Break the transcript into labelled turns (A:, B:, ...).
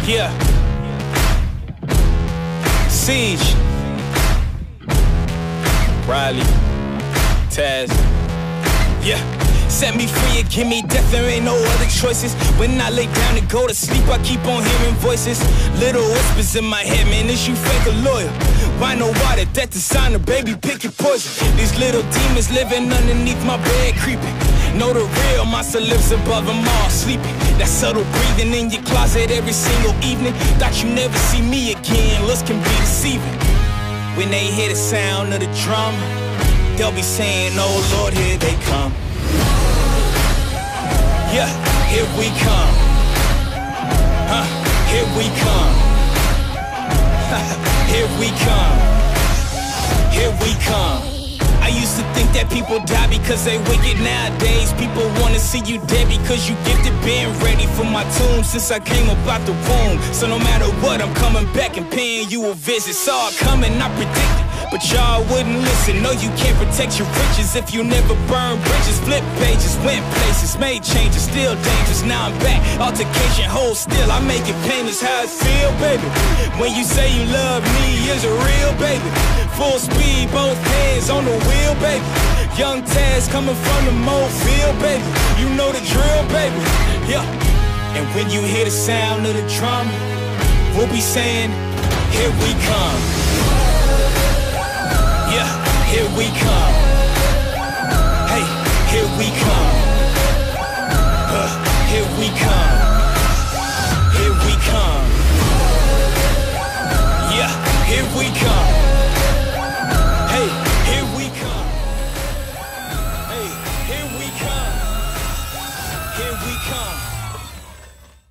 A: Yeah. Siege. Riley. Taz. Yeah. Set me free and give me death, there ain't no other choices. When I lay down to go to sleep, I keep on hearing voices. Little whispers in my head, man, is you fake or loyal? Why no water, that designer, baby, pick your poison. These little demons living underneath my bed, creeping. Know the real monster lives above them all, sleeping. That subtle breathing in your closet every single evening. Thought you never see me again, looks can be deceiving. When they hear the sound of the drum, they'll be saying, oh Lord, here they come. Yeah, here we come. Here we come. Here we come. Here we come. I used to think that people die because they wicked. Nowadays people wanna see you dead because you gifted. Been ready for my tomb since I came up out the womb. So no matter what, I'm coming back and paying you a visit. Saw it coming, I predicted, but y'all wouldn't listen. No, you can't protect your riches if you never burn bridges. Flip pages, went places, made changes, still dangerous. Now I'm back, altercation, hold still. I make it painless how it feel, baby. When you say you love me, is it real, baby? Full speed, both hands on the wheel, baby. Young Taz coming from the Mobile, baby. You know the drill, baby. Yeah. And when you hear the sound of the drum, we'll be saying, here we come. Yeah, here we come. Hey, here we come. Here we come.